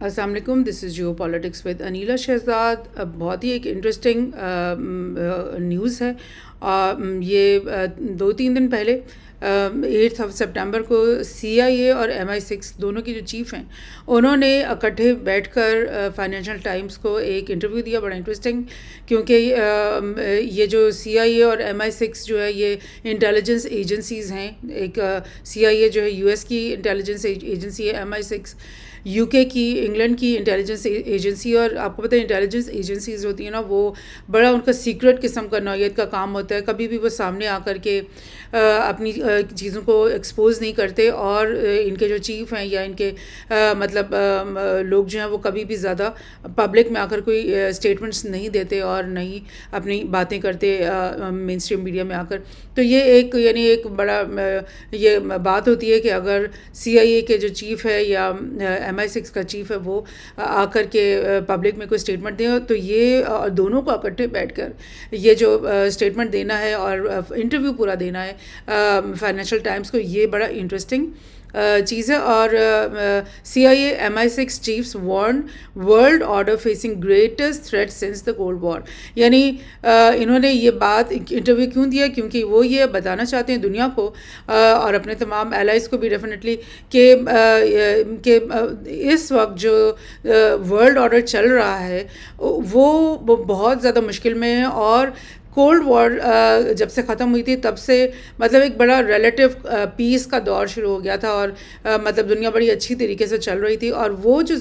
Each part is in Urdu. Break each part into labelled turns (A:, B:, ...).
A: السلام علیکم، دس از جیو پالیٹکس ود انیلا شہزاد. بہت ہی ایک انٹرسٹنگ نیوز ہے. یہ 2-3 دن پہلے 8 سپٹمبر کو CIA اور MI6 دونوں کی جو چیف ہیں انہوں نے اکٹھے بیٹھ کر فائنینشیل ٹائمز کو ایک انٹرویو دیا. بڑا انٹرسٹنگ، کیونکہ یہ جو CIA اور MI6 جو ہے یہ انٹیلیجنس ایجنسیز ہیں. ایک CIA جو ہے US کی انٹیلیجنس ایجنسی ہے، MI6 UK کی، انگلینڈ کی انٹیلیجنس ایجنسی. اور آپ کو پتہ ہے انٹیلیجنس ایجنسیز ہوتی ہیں نا، وہ بڑا ان کا سیکرٹ قسم کا نوعیت کا کام ہوتا ہے. کبھی بھی وہ سامنے آ کر کے اپنی چیزوں کو ایکسپوز نہیں کرتے. اور ان کے جو چیف ہیں یا ان کے مطلب لوگ جو ہیں وہ کبھی بھی زیادہ پبلک میں آ کر کوئی اسٹیٹمنٹس نہیں دیتے اور نہیں اپنی باتیں کرتے مین اسٹریم میڈیا میں آ کر. تو یہ ایک یعنی ایک بڑا یہ بات ہوتی ہے کہ اگر CIA کے جو چیف ہے یا MI6 کا چیف ہے وہ آ کر کے پبلک میں کوئی اسٹیٹمنٹ دیں، تو یہ دونوں کو اکٹھے بیٹھ کر یہ جو اسٹیٹمنٹ دینا ہے اور انٹرویو پورا دینا ہے فائنینشیل ٹائمز کو، یہ بڑا انٹرسٹنگ چیز ہے. اور CIA MI6 chiefs warn world order facing greatest threat since the cold war. یعنی انہوں نے یہ بات انٹرویو کیوں دیا؟ کیونکہ وہ یہ بتانا چاہتے ہیں دنیا کو اور اپنے تمام الائز کو بھی ڈیفینیٹلی کہ اس وقت جو ورلڈ آرڈر چل رہا ہے وہ بہت زیادہ مشکل میں ہے. اور کولڈ وار جب سے ختم ہوئی تھی تب سے مطلب ایک بڑا ریلیٹیو پیس کا دور شروع ہو گیا تھا، اور مطلب دنیا بڑی اچھی طریقے سے چل رہی تھی. اور وہ جو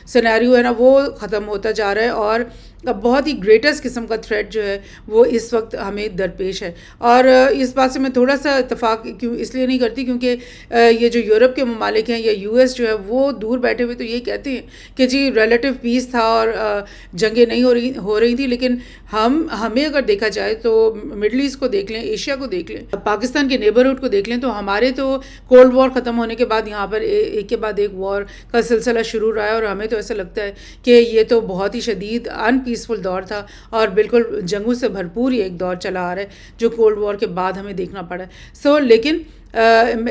A: سینیریو ہے نا وہ ختم ہوتا جا رہا ہے، اور اب بہت ہی گریٹسٹ قسم کا تھریٹ جو ہے وہ اس وقت ہمیں درپیش ہے. اور اس بات سے میں تھوڑا سا اتفاق اس لیے نہیں کرتی کیونکہ یہ جو یورپ کے ممالک ہیں یا US جو ہے وہ دور بیٹھے ہوئے تو یہ کہتے ہیں کہ جی ریلیٹیو پیس تھا اور جنگیں نہیں ہو رہی تھیں. لیکن ہمیں اگر دیکھا جائے تو مڈل ایسٹ کو دیکھ لیں، ایشیا کو دیکھ لیں، پاکستان کے نیبرہڈ کو دیکھ لیں، تو ہمارے تو کولڈ وار ختم ہونے کے بعد یہاں پر ایک کے بعد ایک وار کا سلسلہ شروع رہا ہے. اور ہمیں تو ایسا لگتا ہے کہ یہ تو بہت ہی شدید ان پیسفل دور تھا اور بالکل جنگوں سے بھرپور ایک دور چلا آ رہا ہے جو کولڈ وار کے بعد ہمیں دیکھنا پڑا ہے. لیکن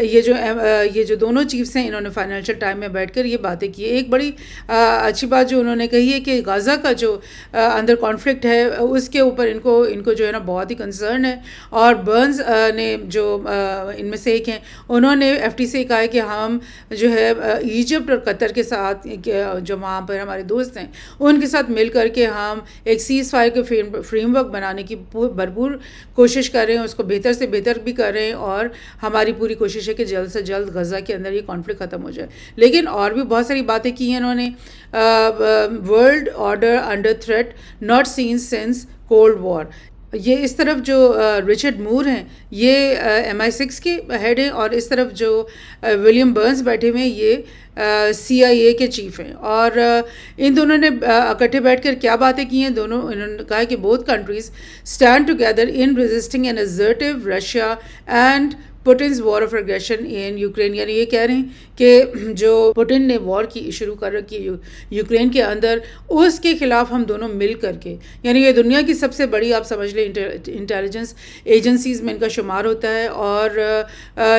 A: یہ جو دونوں چیفس ہیں انہوں نے فائنینشیل ٹائم میں بیٹھ کر یہ باتیں کی. ایک بڑی اچھی بات جو انہوں نے کہی ہے کہ غزہ کا جو اندر کانفلکٹ ہے اس کے اوپر ان کو جو ہے نا بہت ہی کنسرن ہے. اور برنز نے جو ان میں سے ایک ہیں انہوں نے FT سے کہا ہے کہ ہم جو ہے ایجپٹ اور قطر کے ساتھ جو وہاں پر ہمارے دوست ہیں ان کے ساتھ مل کر کے ہم ایک سیز فائر کے فریم ورک بنانے کی بھرپور کوشش کر رہے ہیں، اس کو بہتر سے بہتر بھی کر رہے ہیں. اور ہماری پوری کوشش ہے کہ جلد سے جلد غزہ کے اندر یہ کانفلکٹ ختم ہو جائے. لیکن اور بھی بہت ساری باتیں کی ہیں انہوں نے. World order under threat not seen since cold war. یہ اس طرف جو رچرڈ مور ہیں یہ MI6 کے ہیڈ ہیں، اور اس طرف جو ولیم برنز بیٹھے ہوئے ہیں یہ CIA کے چیف ہیں. اور ان دونوں نے اکٹھے بیٹھ کر کیا باتیں کی ہیں؟ انہوں نے کہا کہ both countries stand together in resisting an assertive Russia and Putin's war of aggression in Ukraine. یعنی یہ کہہ رہے ہیں کہ جو پوٹن نے وار کی شروع کر رکھی یوکرین کے اندر اس کے خلاف ہم دونوں مل کر کے، یعنی یہ دنیا کی سب سے بڑی آپ سمجھ لیں انٹیلیجنس ایجنسیز میں ان کا شمار ہوتا ہے. اور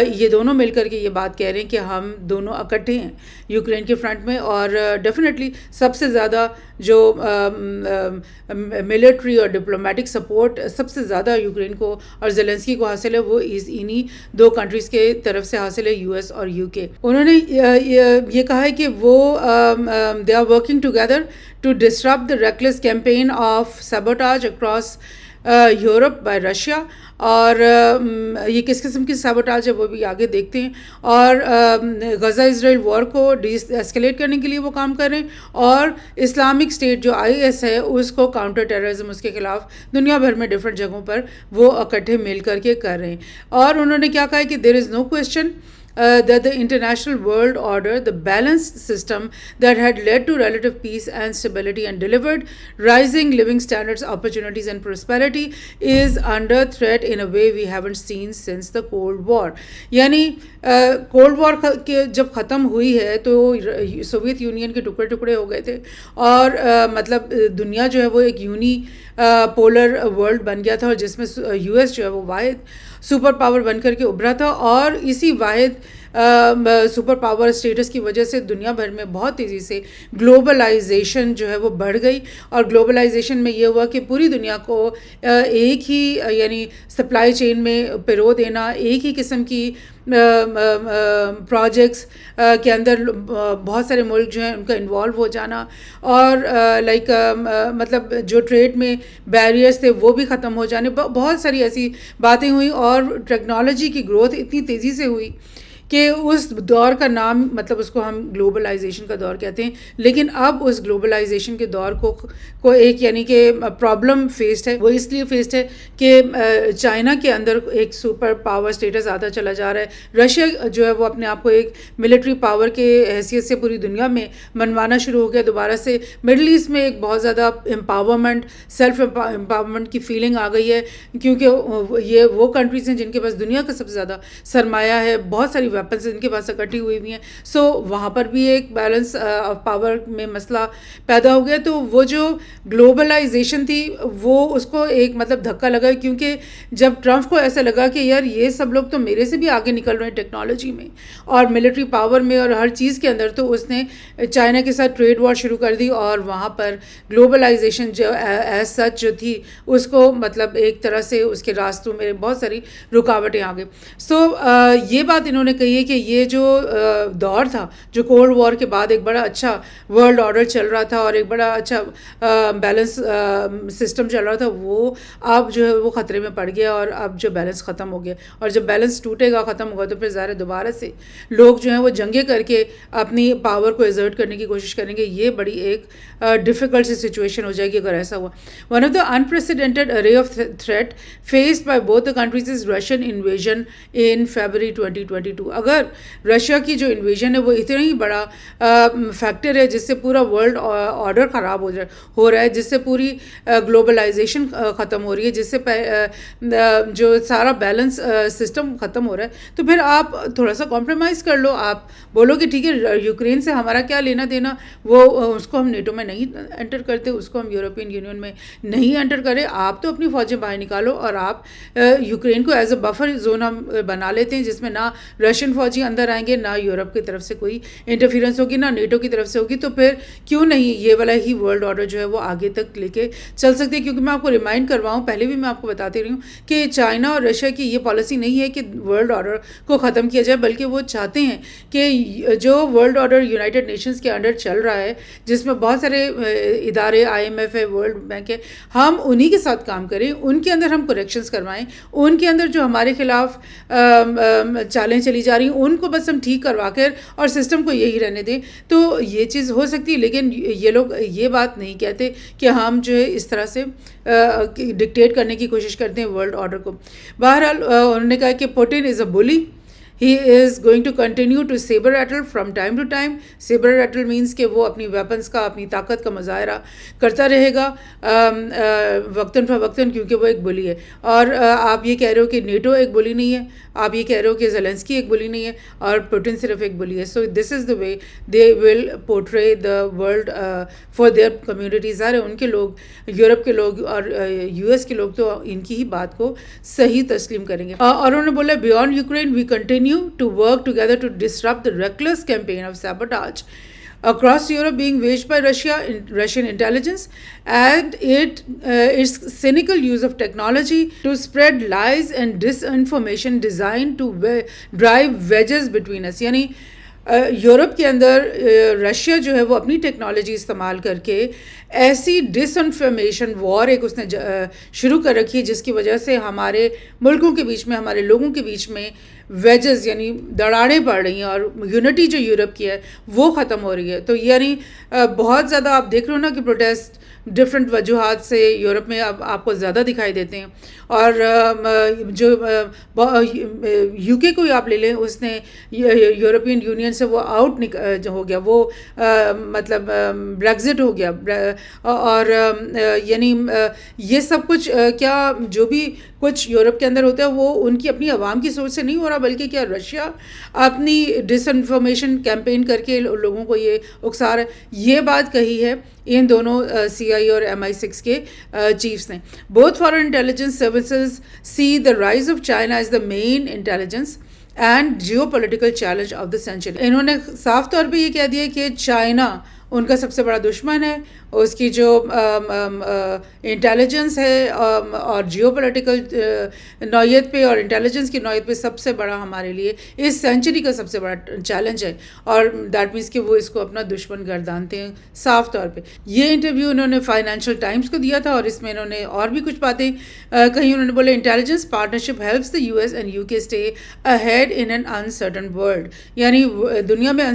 A: یہ دونوں مل کر کے یہ بات کہہ رہے ہیں کہ ہم دونوں اکٹھے ہیں یوکرین کے فرنٹ میں. اور ڈیفینیٹلی سب سے زیادہ جو ملٹری اور ڈپلومیٹک سپورٹ سب سے زیادہ یوکرین کو اور زیلنسکی کو حاصل ہے وہ انہی دو کنٹریز کے طرف سے حاصل ہے، US اور UK. انہوں نے یہ کہا ہے کہ وہ they are working together to disrupt the reckless campaign of sabotage across Europe by Russia. اور یہ کس قسم کی سیبوٹاج ہے وہ بھی آگے دیکھتے ہیں. اور غزہ اسرائیل وار کو ایسکیلیٹ کرنے کے لیے وہ کام کر رہے ہیں، اور اسلامک اسٹیٹ جو IS ہے اس کو کاؤنٹر ٹیررزم اس کے خلاف دنیا بھر میں ڈفرینٹ جگہوں پر وہ اکٹھے مل کر کے کر رہے ہیں. اور انہوں نے کیا کہا ہے کہ دیر از نو question that the international world order, the balanced system that had led to relative peace and stability and delivered rising living standards, opportunities and prosperity is under threat in a way we haven't seen since the Cold War. یعنی کولڈ وار جب ختم ہوئی ہے تو سوویت یونین کے ٹکڑے ٹکڑے ہو گئے تھے، اور مطلب دنیا جو ہے وہ ایک پولر ورلڈ بن گیا تھا، اور جس میں US جو ہے وہ واحد سپر پاور بن کر کے ابھرا تھا. اور اسی واحد سپر پاور اسٹیٹس کی وجہ سے دنیا بھر میں بہت تیزی سے گلوبلائزیشن جو ہے وہ بڑھ گئی، اور گلوبلائزیشن میں یہ ہوا کہ پوری دنیا کو ایک ہی یعنی سپلائی چین میں پرو دینا، ایک ہی قسم کی پروجیکٹس کے اندر بہت سارے ملک جو ہیں ان کا انوالو ہو جانا، اور لائک مطلب جو ٹریڈ میں بیریئرس تھے وہ بھی ختم ہو جانے، بہت ساری ایسی باتیں ہوئیں، اور ٹیکنالوجی کی گروتھ اتنی تیزی سے ہوئی کہ اس دور کا نام مطلب اس کو ہم گلوبلائزیشن کا دور کہتے ہیں. لیکن اب اس گلوبلائزیشن کے دور کو ایک یعنی کہ پرابلم فیسڈ ہے. وہ اس لیے فیسڈ ہے کہ چائنا کے اندر ایک سپر پاور سٹیٹس آتا چلا جا رہا ہے. رشیا جو ہے وہ اپنے آپ کو ایک ملٹری پاور کے حیثیت سے پوری دنیا میں منوانا شروع ہو گیا دوبارہ سے. مڈل ایسٹ میں ایک بہت زیادہ امپاورمنٹ، سیلف امپاورمنٹ کی فیلنگ آ گئی ہے، کیونکہ یہ وہ کنٹریز ہیں جن کے پاس دنیا کا سب سے زیادہ سرمایہ ہے، بہت ساری ویپنس ان کے پاس اکٹھی ہوئی ہوئی ہیں. سو وہاں پر بھی ایک بیلنس آف پاور میں مسئلہ پیدا ہو گیا. تو وہ جو گلوبلائزیشن تھی وہ اس کو ایک مطلب دھکا لگا، کیونکہ جب ٹرمپ کو ایسا لگا کہ یار یہ سب لوگ تو میرے سے بھی آگے نکل رہے ہیں ٹیکنالوجی میں اور ملٹری پاور میں اور ہر چیز کے اندر، تو اس نے چائنا کے ساتھ ٹریڈ وار شروع کر دی، اور وہاں پر گلوبلائزیشن جو ایز سچ جو تھی اس کو مطلب ایک طرح سے اس کے راستوں میں بہت ساری رکاوٹیں آ گئی. سو یہ بات انہوں نے کہی ہے کہ یہ جو دور تھا جو کولڈ وار کے بعد ایک بڑا اچھا ورلڈ آرڈر چل رہا تھا اور ایک بڑا اچھا بیلنس سسٹم چل رہا تھا، وہ اب جو ہے وہ خطرے میں پڑ گیا، اور اب جو بیلنس ختم ہو گیا. اور جب بیلنس ٹوٹے گا، ختم ہوگا، تو پھر ظاہر دوبارہ سے لوگ جو ہیں وہ جنگیں کر کے اپنی پاور کو ایزرٹ کرنے کی کوشش کریں گے. یہ بڑی ایک ڈیفیکلٹ سی سچویشن ہو جائے گی اگر ایسا ہوا. One of the unprecedented array of threat faced by both the countries is Russian invasion in February 2022. اگر رشیا کی جو انویژن ہے وہ اتنا ہی بڑا فیکٹر ہے جس سے پورا ورلڈ آرڈر خراب ہو رہا ہے، جس سے پوری گلوبلائزیشن ختم ہو رہی ہے، جس سے جو سارا بیلنس سسٹم ختم ہو رہا ہے، تو پھر آپ تھوڑا سا کمپرومائز کر لو. آپ بولو کہ ٹھیک ہے یوکرین سے ہمارا کیا لینا دینا، وہ اس کو ہم نیٹو میں نہیں انٹر کرتے، اس کو ہم یورپین یونین میں نہیں انٹر کریں. آپ تو اپنی فوجیں باہر نکالو، اور آپ یوکرین کو ایز اے بفر زون ہم بنا لیتے ہیں جس میں نہ رشین فوجی اندر آئیں گے، نہ یورپ کی طرف سے کوئی انٹرفیرنس ہوگی، نہ نیٹو کی طرف سے ہوگی. تو پھر کیوں نہیں یہ والا ہی ورلڈ آرڈر جو ہے وہ آگے تک لے کے چل سکتے ہیں. کیونکہ میں آپ کو ریمائنڈ کرواؤں، پہلے بھی میں آپ کو بتاتی رہی ہوں کہ چائنا اور رشیا کی یہ پالیسی نہیں ہے کہ ورلڈ آرڈر کو ختم کیا جائے، بلکہ وہ چاہتے ہیں کہ جو ورلڈ آرڈر یونائٹڈ نیشنز کے انڈر چل رہا ہے، جس میں بہت سارے ادارے IMF ہے، ورلڈ بینک ہے، ہم انہی کے ساتھ کام کریں، ان کے اندر ہم کریکشنز کروائیں، ان کے اندر جو ہمارے خلاف چالیں چلی جا رہی ہیں ان کو بس ہم ٹھیک کروا کر اور سسٹم کو یہی رہنے دیں. تو یہ چیز ہو سکتی ہے. لیکن یہ لوگ یہ بات نہیں کہتے کہ ہم جو ہے اس طرح سے ڈکٹیٹ کرنے کی کوشش کرتے ہیں ورلڈ آرڈر کو. بہرحال انہوں نے کہا کہ پوٹن از اے بلی. He is going to continue to saber rattle from time to time. Saber rattle means کہ وہ اپنی ویپنس کا، اپنی طاقت کا مظاہرہ کرتا رہے گا وقتاً فوقتاً، کیونکہ وہ ایک بلی ہے. اور آپ یہ کہہ رہے ہو کہ نیٹو ایک بلی نہیں ہے، آپ یہ کہہ رہے ہو کہ زیلنسکی ایک بلی نہیں ہے، اور پوٹن صرف ایک بلی ہے. So this is the way they will portray the world for their communities. ظاہر ہے ان کے لوگ، یورپ کے لوگ اور US کے لوگ تو ان کی ہی بات کو صحیح تسلیم کریں گے. اور انہوں نے بولا beyond Ukraine we continue to work together to disrupt the reckless campaign of sabotage across Europe being waged by Russian intelligence and its cynical use of technology to spread lies and disinformation designed to drive wedges between us. یعنی یورپ کے اندر رشیا جو ہے وہ اپنی ٹیکنالوجی استعمال کر کے ایسی ڈس انفارمیشن وار ایک اس نے شروع کر رکھی ہے جس کی وجہ سے ہمارے ملکوں کے بیچ میں، ہمارے لوگوں کے بیچ میں ویجز یعنی دراڑیں پڑ رہی ہیں، اور یونٹی جو یورپ کی ہے وہ ختم ہو رہی ہے. تو یعنی بہت زیادہ آپ دیکھ رہے ہو نا کہ پروٹیسٹ ڈفرینٹ وجوہات سے یورپ میں اب آپ کو زیادہ دکھائی دیتے ہیں. اور جو UK کو ہی آپ لے لیں، اس نے یورپین یونین سے وہ آؤٹ ہو گیا، وہ مطلب بریگزٹ ہو گیا. اور یعنی یہ سب کچھ کیا جو بھی کچھ یورپ کے اندر ہوتا ہے وہ ان کی اپنی عوام کی سوچ سے نہیں ہو رہا، بلکہ کیا رشیا اپنی ڈس انفارمیشن کیمپین کر کے لوگوں کو یہ اکسا رہا ہے. یہ بات کہی ہے ان دونوں CIA اور MI6 کے چیفز نے. Both foreign intelligence services see the rise of China as the main intelligence and geopolitical challenge of the century. انہوں نے صاف طور پہ یہ کہہ دیا کہ چائنا ان کا سب سے بڑا دشمن ہے. اس کی جو انٹیلیجنس ہے اور جیو پولیٹیکل نوعیت پہ اور انٹیلیجنس کی نوعیت پہ سب سے بڑا ہمارے لیے اس سینچری کا سب سے بڑا چیلنج ہے. اور دیٹ مینس کہ وہ اس کو اپنا دشمن گردانتے ہیں صاف طور پہ. یہ انٹرویو انہوں نے فائنینشیل ٹائمز کو دیا تھا اور اس میں انہوں نے اور بھی کچھ باتیں کہیں. انہوں نے بولے intelligence partnership helps the U S and U K stay ahead in an uncertain world. یعنی دنیا میں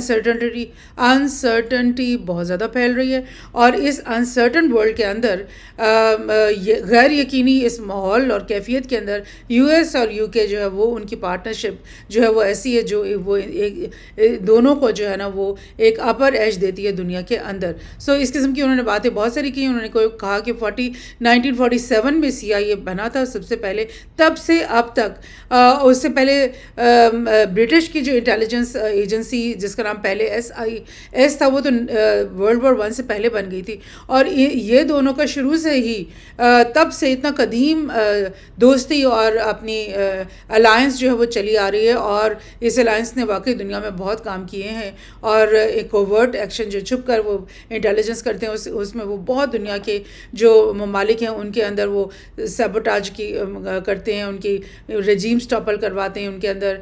A: انسرٹنٹی بہت زیادہ پھیل رہی ہے اور اس انسرٹن ورلڈ کے اندر غیر یقینی اس ماحول اور کیفیت کے اندر یو ایس اور یو کے جو ہے وہ ان کی پارٹنرشپ جو ہے وہ ایسی ہے جو وہ دونوں کو جو ہے نا وہ ایک اپر ایج دیتی ہے دنیا کے اندر. سو اس قسم کی انہوں نے باتیں بہت ساری کی. انہوں نے کہا کہ 1947 میں CIA بنا تھا سب سے پہلے, تب سے اب تک اس سے پہلے برٹش کی جو انٹیلیجنس ایجنسی جس کا نام پہلے SIS تھا وہ تو World War I سے پہلے بن گئی تھی. اور یہ دونوں کا شروع سے ہی تب سے اتنا قدیم دوستی اور اپنی الائنس جو ہے وہ چلی آ رہی ہے اور اس الائنس نے واقعی دنیا میں بہت کام کیے ہیں. اور ایک کوورٹ ایکشن جو چھپ کر وہ انٹیلیجنس کرتے ہیں اس میں وہ بہت دنیا کے جو ممالک ہیں ان کے اندر وہ سیبوٹاج کی کرتے ہیں, ان کی رجیمز ٹاپل کرواتے ہیں, ان کے اندر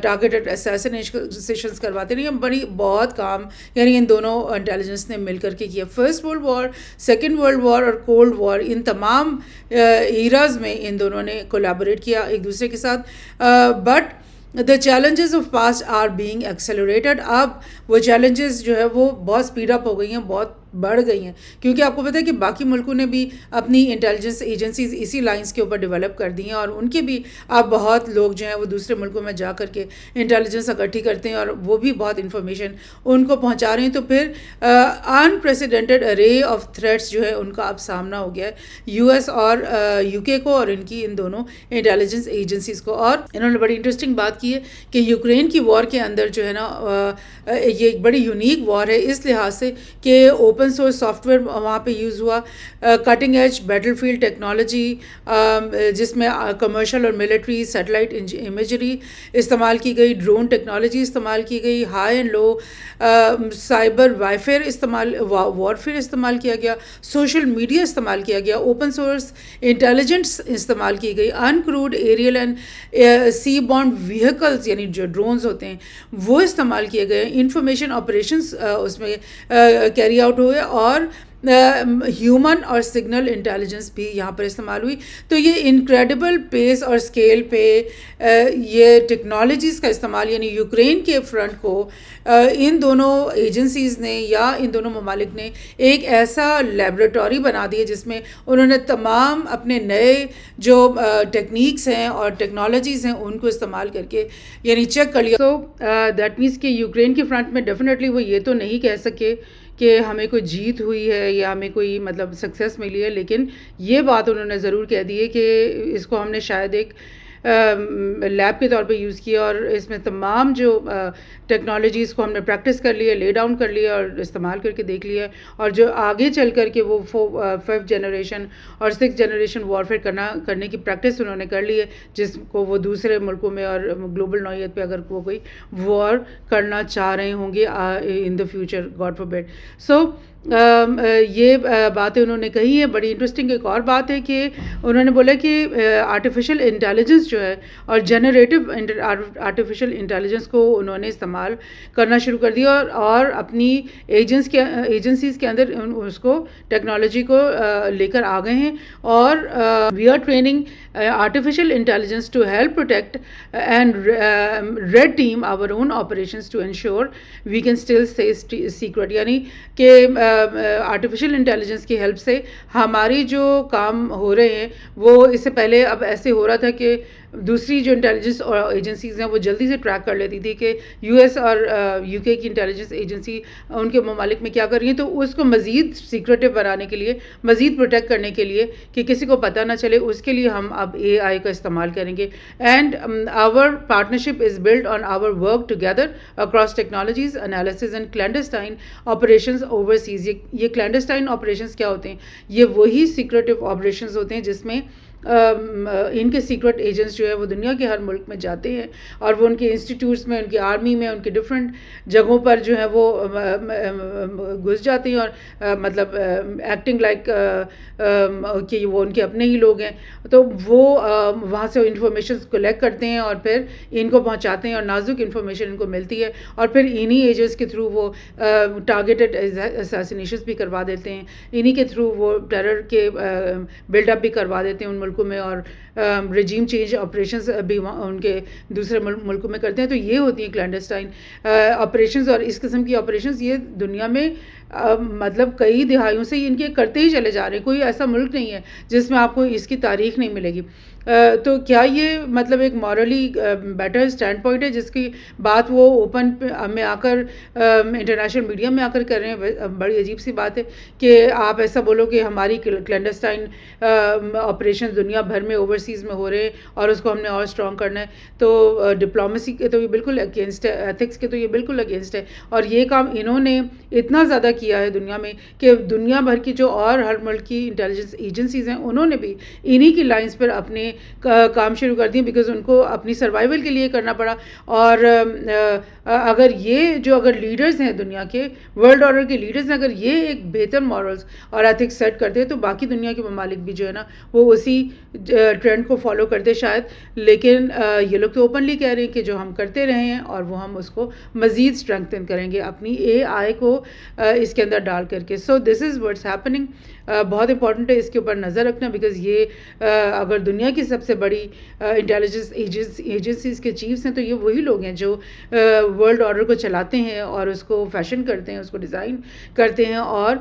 A: ٹارگیٹڈ اسیسنیشنز کرواتے ہیں. یہ بہت کام یعنی ان دونوں انٹیلیجنس نے مل کر کے کیا. First world war, second world war اور کولڈ وار, ان تمام ایراز میں ان دونوں نے کولیبوریٹ کیا ایک دوسرے کے ساتھ. But the challenges of past are being accelerated. اب وہ چیلنجز جو ہے وہ بہت اسپیڈ اپ ہو گئی ہیں, بہت بڑھ گئی ہیں, کیونکہ آپ کو پتہ ہے کہ باقی ملکوں نے بھی اپنی انٹیلیجنس ایجنسیز اسی لائنس کے اوپر ڈیولپ کر دی ہیں اور ان کے بھی اب بہت لوگ جو ہیں وہ دوسرے ملکوں میں جا کر کے انٹیلیجنس اکٹھی کرتے ہیں اور وہ بھی بہت انفارمیشن ان کو پہنچا رہے ہیں. تو پھر انپریسیڈنٹڈ ارے آف تھریٹس جو ہے ان کا اب سامنا ہو گیا ہے یو ایس اور یو کے کو اور ان دونوں انٹیلیجنس ایجنسیز کو. اور انہوں نے بڑی انٹرسٹنگ بات کی ہے کہ یوکرین کی وار کے اندر جو ہے نا یہ ایک بڑی یونیک وار ہے اس لحاظ سے کہ اوپن سورس سافٹ ویئر وہاں پہ یوز ہوا, cutting edge battle field technology جس میں کمرشل اور ملٹری سیٹلائٹ امیجری استعمال کی گئی, ڈرون ٹیکنالوجی استعمال کی گئی, high and low cyber warfare استعمال کیا گیا, سوشل میڈیا استعمال کیا گیا, اوپن سورس انٹیلیجنس استعمال کی گئی, انکروڈ ایریل اینڈ سی بورن ویہیکلز یعنی جو ڈرونز ہوتے ہیں وہ استعمال کیے گئے, انفارمیشن آپریشنز اس میں کیری آؤٹ ہوئے اور ہیومن اور سگنل انٹیلیجنس بھی یہاں پر استعمال ہوئی. تو یہ انکریڈیبل پیس اور اسکیل پہ یہ ٹیکنالوجیز کا استعمال یعنی یوکرین کے فرنٹ کو ان دونوں ایجنسیز نے یا ان دونوں ممالک نے ایک ایسا لیبورٹری بنا دی ہے جس میں انہوں نے تمام اپنے نئے جو ٹیکنیکس ہیں اور ٹیکنالوجیز ہیں ان کو استعمال کر کے یعنی چیک کر لیا. سو دیٹ مینس کہ یوکرین کے فرنٹ میں ڈیفینیٹلی وہ یہ تو نہیں کہہ سکے کہ ہمیں کوئی جیت ہوئی ہے یا ہمیں کوئی مطلب سکسیس ملی ہے, لیکن یہ بات انہوں نے ضرور کہہ دی ہے کہ اس کو ہم نے شاید ایک لیب کے طور پہ یوز کیا اور اس میں تمام جو ٹیکنالوجیز کو ہم نے پریکٹس کر لی ہے, لے ڈاؤن کر لیا اور استعمال کر کے دیکھ لیا ہے. اور جو آگے چل کر کے وہ 5th جنریشن اور 6th جنریشن وارفیئر کرنے کی پریکٹس انہوں نے کر لی ہے جس کو وہ دوسرے ملکوں میں اور گلوبل نوعیت پہ اگر وہ کوئی وار کرنا چاہ رہے ہوں گے ان دا فیوچر, گاڈ فاربیڈ. سو یہ باتیں انہوں نے کہی ہیں. بڑی انٹرسٹنگ ایک اور بات ہے کہ انہوں نے بولا کہ آرٹیفیشل انٹیلیجنس جو ہے اور جنریٹو آرٹیفیشل انٹیلیجنس کو انہوں نے استعمال کرنا شروع کر دیا اور اپنی ایجنسیز کے اندر اس کو ٹیکنالوجی کو لے کر آ گئے ہیں. اور we are training artificial intelligence to help protect and red team our own operations to ensure we can still stay secret. یعنی کہ artificial intelligence کی ہیلپ سے ہماری جو کام ہو رہے ہیں وہ اس سے پہلے اب ایسے ہو رہا تھا کہ دوسری جو انٹیلیجنس ایجنسیز ہیں وہ جلدی سے ٹریک کر لیتی تھی کہ یو ایس اور یو کے کی انٹیلیجنس ایجنسی ان کے ممالک میں کیا کر رہی ہیں, تو اس کو مزید سیکریٹو بنانے کے لیے, مزید پروٹیکٹ کرنے کے لیے کہ کسی کو پتہ نہ چلے, اس کے لیے ہم اب AI کا استعمال کریں گے. And our partnership is built on our work together across technologies analysis and clandestine operations overseas. یہ کلینڈسٹائن آپریشنز کیا ہوتے ہیں؟ یہ وہی سیکریٹو آپریشنز ہوتے ہیں جس میں ان کے سیکرٹ ایجنٹس جو ہے وہ دنیا کے ہر ملک میں جاتے ہیں اور وہ ان کے انسٹیٹیوٹس میں، ان کی آرمی میں، ان کے ڈفرینٹ جگہوں پر جو ہے وہ گھس جاتے ہیں اور مطلب ایکٹنگ لائک کہ وہ ان کے اپنے ہی لوگ ہیں. تو وہ وہاں سے انفارمیشنز کلیکٹ کرتے ہیں اور پھر ان کو پہنچاتے ہیں اور نازک انفارمیشن ان کو ملتی ہے اور پھر انہی ایجنٹس کے تھرو وہ ٹارگیٹڈ اساسینیشنز بھی کروا دیتے ہیں، انہی کے تھرو وہ ٹیرر کے بلڈ اپ بھی کروا دیتے ہیں ان ملکوں میں اور رجیم چینج آپریشنز بھی ان کے دوسرے ملکوں میں کرتے ہیں. تو یہ ہوتی ہیں کلینڈسٹائن آپریشنز، اور اس قسم کی آپریشنز یہ دنیا میں مطلب کئی دہائیوں سے ان کے کرتے ہی چلے جا رہے ہیں. کوئی ایسا ملک نہیں ہے جس میں آپ کو اس کی تاریخ نہیں ملے گی. تو کیا یہ مطلب ایک مورلی بیٹر اسٹینڈ پوائنٹ ہے جس کی بات وہ اوپن میں آ کر انٹرنیشنل میڈیا میں آ کر کر رہے ہیں؟ بڑی عجیب سی بات ہے کہ آپ ایسا بولو کہ ہماری کلینڈسٹائن آپریشن دنیا بھر میں اوورسیز میں ہو رہے ہیں اور اس کو ہم نے اور اسٹرانگ کرنا ہے. تو ڈپلومیسی کے تو یہ بالکل اگینسٹ ہے، ایتھکس کے تو یہ بالکل اگینسٹ ہے. اور یہ کام انہوں نے اتنا زیادہ کیا ہے دنیا میں کہ دنیا بھر کی جو اور ہر ملک کی انٹیلیجنس ایجنسیز ہیں انہوں نے بھی انہی کی لائنز پر اپنے کام شروع کر دیے، بیکاز ان کو اپنی سروائیول کے لیے کرنا پڑا. اور اگر لیڈرز ہیں دنیا کے، ورلڈ آرڈر کے لیڈرز ہیں، اگر یہ ایک بہتر مورلز اور ایتھکس سیٹ کرتے ہیں تو باقی دنیا کے ممالک بھی جو ہے نا وہ اسی ٹرینڈ کو فالو کرتے شاید. لیکن یہ لوگ تو اوپنلی کہہ رہے ہیں کہ جو ہم کرتے رہے ہیں اور وہ ہم اس کو مزید اسٹرینگتھن کریں گے اپنی اے آئی کو اس کے اندر ڈال کر کے. سو دس از واٹس ہیپننگ. بہت امپورٹنٹ ہے اس کے اوپر نظر رکھنا، بیکاز یہ اگر دنیا کی سب سے بڑی انٹیلیجنس ایجنسیز کے چیفز ہیں تو یہ وہی لوگ ہیں جو ورلڈ آرڈر کو چلاتے ہیں اور اس کو فیشن کرتے ہیں، اس کو ڈیزائن کرتے ہیں. اور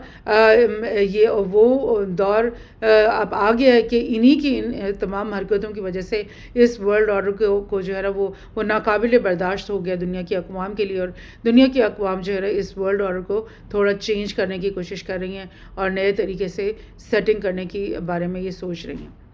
A: یہ وہ دور اب آ گیا ہے کہ انہی کی ان تمام حرکتوں کی وجہ سے اس ورلڈ آرڈر کو جو ہے نا وہ ناقابل برداشت ہو گیا دنیا کی اقوام کے لیے. اور دنیا کی اقوام جو ہے نا اس ورلڈ آرڈر کو تھوڑا چینج کرنے کی کوشش کر رہی ہیں اور نئے طریقے سے سیٹنگ کرنے کی بارے میں یہ سوچ رہی ہیں.